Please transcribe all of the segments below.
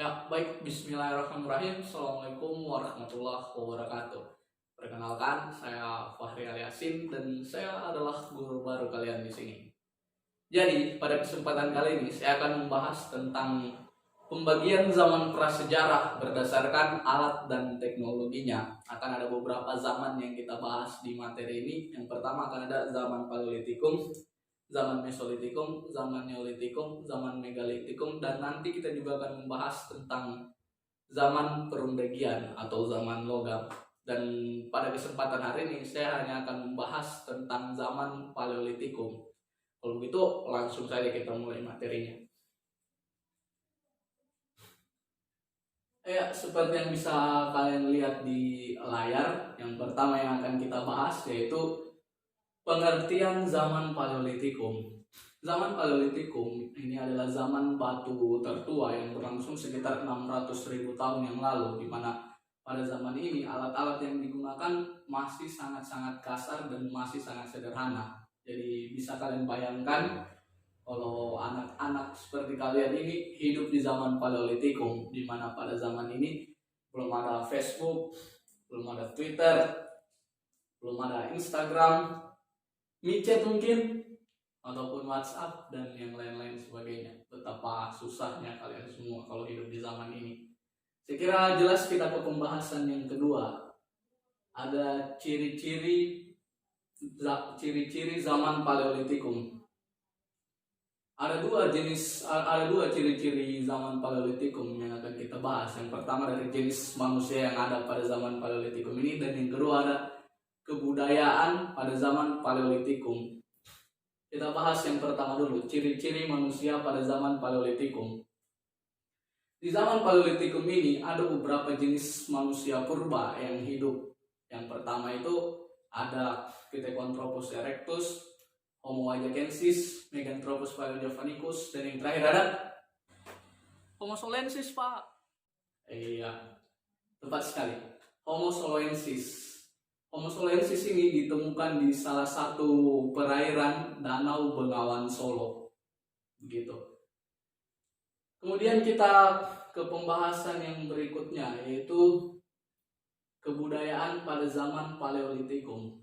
Ya, baik. Bismillahirrahmanirrahim. Assalamualaikum warahmatullahi wabarakatuh. Perkenalkan, saya Fahri Aliasin dan saya adalah guru baru kalian di sini. Jadi, pada kesempatan kali ini saya akan membahas tentang pembagian zaman prasejarah berdasarkan alat dan teknologinya. Akan ada beberapa zaman yang kita bahas di materi ini. Yang pertama akan ada zaman Paleolitikum, zaman Mesolitikum, zaman Neolitikum, zaman Megalitikum, dan nanti kita juga akan membahas tentang zaman Perundegian atau zaman logam. Dan pada kesempatan hari ini saya hanya akan membahas tentang zaman Paleolitikum. Kalau begitu langsung saja kita mulai materinya. Ya, seperti yang bisa kalian lihat di layar, yang pertama yang akan kita bahas yaitu pengertian zaman Paleolitikum. Zaman Paleolitikum ini adalah zaman batu tertua yang berlangsung sekitar 600.000 tahun yang lalu, di mana pada zaman ini alat-alat yang digunakan masih sangat-sangat kasar dan masih sangat sederhana. Jadi bisa kalian bayangkan kalau anak-anak seperti kalian ini hidup di zaman Paleolitikum, di mana pada zaman ini belum ada Facebook, belum ada Twitter, belum ada Instagram, micet mungkin, ataupun WhatsApp dan yang lain-lain sebagainya. Betapa susahnya kalian semua kalau hidup di zaman ini. Saya kira jelas kita ke pembahasan yang kedua. Ada ciri-ciri zaman Paleolitikum. Ada dua ciri-ciri zaman Paleolitikum yang akan kita bahas. Yang pertama dari jenis manusia yang ada pada zaman Paleolitikum ini, dan yang kedua ada kebudayaan pada zaman Paleolitikum. Kita bahas yang pertama dulu, ciri-ciri manusia pada zaman Paleolitikum. Di zaman Paleolitikum ini ada beberapa jenis manusia purba yang hidup. Yang pertama itu ada Pithecanthropus erectus, Homo ajacensis, Meganthropus paleojavanicus, dan yang terakhir ada Homo solensis, Pak. Iya, tepat sekali. Homo soloensis. Homo solensis ini ditemukan di salah satu perairan Danau Bengawan Solo. Begitu. Kemudian kita ke pembahasan yang berikutnya, yaitu kebudayaan pada zaman Paleolitikum.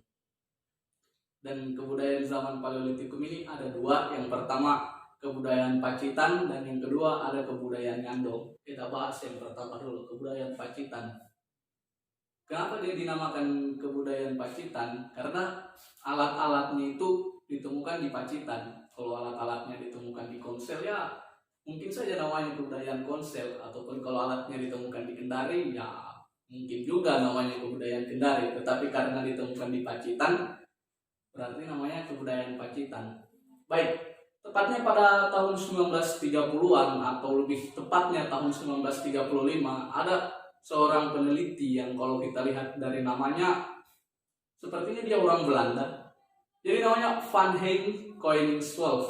Dan kebudayaan zaman Paleolitikum ini ada dua. Yang pertama kebudayaan Pacitan dan yang kedua ada kebudayaan Nyandong. Kita bahas yang pertama dulu, kebudayaan Pacitan. Kenapa dia dinamakan kebudayaan Pacitan? Karena alat-alatnya itu ditemukan di Pacitan. Kalau alat-alatnya ditemukan di Konsel, ya mungkin saja namanya kebudayaan Konsel. Ataupun kalau alatnya ditemukan di Kendari, ya mungkin juga namanya kebudayaan Kendari. Tetapi karena ditemukan di Pacitan, berarti namanya kebudayaan Pacitan. Baik, tepatnya pada tahun 1930-an atau lebih tepatnya tahun 1935 ada seorang peneliti yang kalau kita lihat dari namanya sepertinya dia orang Belanda. Jadi namanya Van Hein Koningswolf.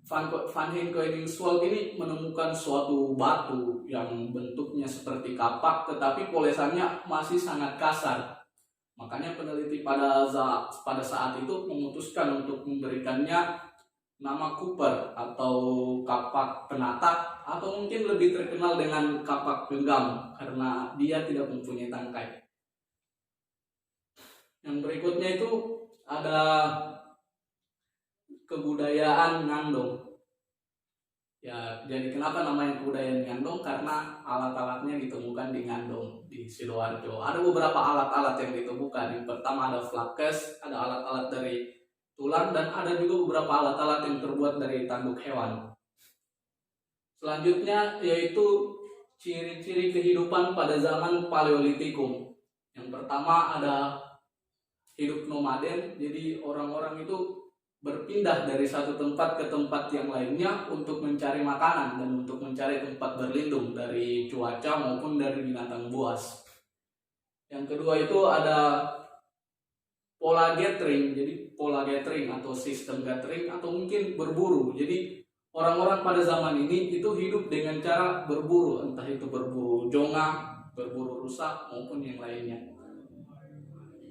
Van Hein Koningswolf ini menemukan suatu batu yang bentuknya seperti kapak tetapi polesannya masih sangat kasar. Makanya peneliti pada saat itu memutuskan untuk memberikannya nama Cooper atau kapak penata, atau mungkin lebih terkenal dengan kapak genggam karena dia tidak mempunyai tangkai. Yang berikutnya itu ada kebudayaan Nyandong. Ya, jadi kenapa namanya kebudayaan Nyandong? Karena alat-alatnya ditemukan di Nyandong, di Sidoarjo. Ada beberapa alat-alat yang ditemukan. Yang pertama ada flakes, ada alat-alat dari tulang, dan ada juga beberapa alat-alat yang terbuat dari tanduk hewan. Selanjutnya yaitu ciri-ciri kehidupan pada zaman Paleolitikum. Yang pertama ada hidup nomaden, jadi orang-orang itu berpindah dari satu tempat ke tempat yang lainnya untuk mencari makanan dan untuk mencari tempat berlindung dari cuaca maupun dari binatang buas. Yang kedua itu ada pola gathering, jadi pola gathering atau sistem gathering atau mungkin berburu. Jadi orang-orang pada zaman ini itu hidup dengan cara berburu, entah itu berburu jonga, berburu rusa maupun yang lainnya.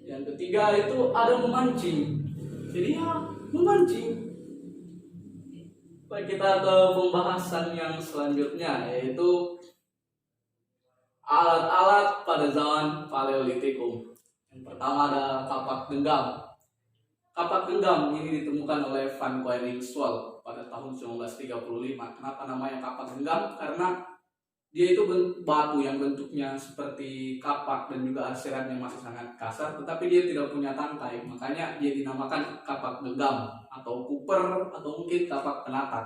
Yang ketiga itu ada memancing. Jadi ya memancing. Baik, kita ke pembahasan yang selanjutnya, yaitu alat-alat pada zaman Paleolitikum. Yang pertama ada kapak genggam. Kapak genggam ini ditemukan oleh Van Koningswald pada tahun 1935. Kenapa namanya kapak genggam? Karena dia itu batu yang bentuknya seperti kapak dan juga arsirannya masih sangat kasar, tetapi dia tidak punya tangkai, makanya dia dinamakan kapak genggam atau kuper atau mungkin kapak penatak.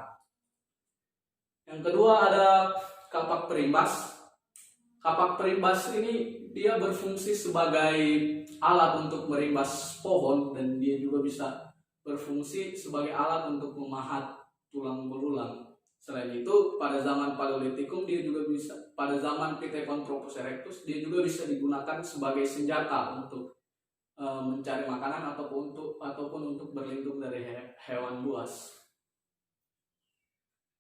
Yang kedua ada kapak perimbas. Kapak perimbas ini dia berfungsi sebagai alat untuk merimbas pohon dan dia juga bisa berfungsi sebagai alat untuk memahat tulang belulang. Selain itu, pada zaman Paleolitikum dia juga bisa, pada zaman Pithecanthropus erectus dia juga bisa digunakan sebagai senjata untuk mencari makanan ataupun untuk berlindung dari hewan buas.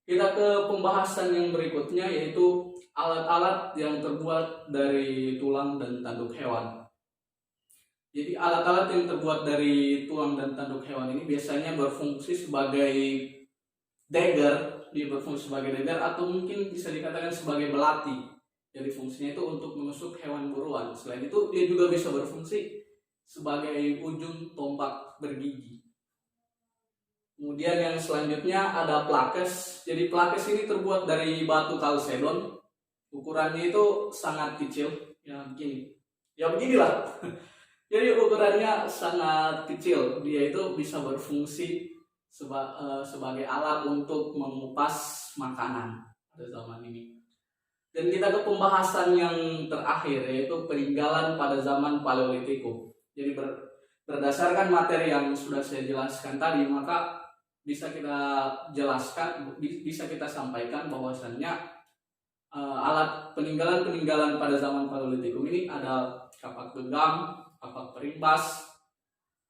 Kita ke pembahasan yang berikutnya, yaitu alat-alat yang terbuat dari tulang dan tanduk hewan. Jadi alat-alat yang terbuat dari tulang dan tanduk hewan ini biasanya berfungsi sebagai dagger, dia berfungsi sebagai dagger atau mungkin bisa dikatakan sebagai belati. Jadi fungsinya itu untuk menusuk hewan buruan. Selain itu dia juga bisa berfungsi sebagai ujung tombak bergigi. Kemudian yang selanjutnya ada plakes. Jadi plakes ini terbuat dari batu kalsedon. Ukurannya itu sangat kecil, ya begini. Ya beginilah. Jadi ukurannya sangat kecil. Dia itu bisa berfungsi sebagai alat untuk mengupas makanan pada zaman ini. Dan kita ke pembahasan yang terakhir, yaitu peninggalan pada zaman Paleolitikum. Jadi berdasarkan materi yang sudah saya jelaskan tadi, maka bisa kita sampaikan bahwasannya alat peninggalan pada zaman Paleolitikum ini ada kapak genggam, kapak perimbas,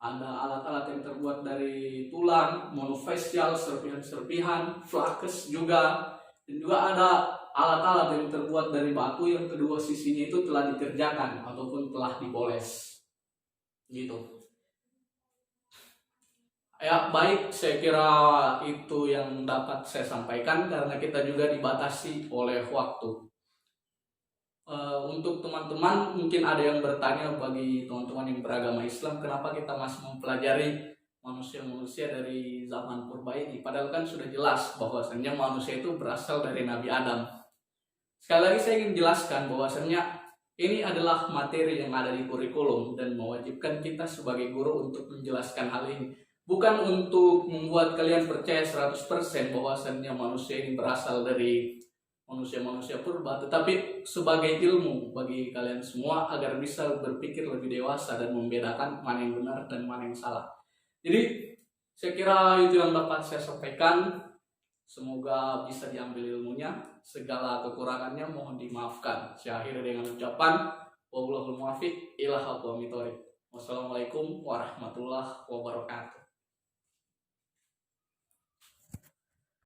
ada alat-alat yang terbuat dari tulang, monofasial, serpihan-serpihan, flakes juga, dan juga ada alat-alat yang terbuat dari batu yang kedua sisinya itu telah dikerjakan ataupun telah dipoles. Gitu. Ya baik, saya kira itu yang dapat saya sampaikan karena kita juga dibatasi oleh waktu. Untuk teman-teman mungkin ada yang bertanya, bagi teman-teman yang beragama Islam, kenapa kita masih mempelajari manusia-manusia dari zaman purba ini? Padahal kan sudah jelas bahwasannya manusia itu berasal dari Nabi Adam. Sekali lagi saya ingin jelaskan bahwasannya ini adalah materi yang ada di kurikulum dan mewajibkan kita sebagai guru untuk menjelaskan hal ini. Bukan untuk membuat kalian percaya 100% bahwasannya manusia ini berasal dari manusia-manusia purba, tetapi sebagai ilmu bagi kalian semua agar bisa berpikir lebih dewasa dan membedakan mana yang benar dan mana yang salah. Jadi saya kira itu yang dapat saya sampaikan. Semoga bisa diambil ilmunya. Segala kekurangannya mohon dimaafkan. Saya akhiri dengan ucapan wallahul muwaffiq ila aqwamit thoriq. Wassalamualaikum warahmatullahi wabarakatuh.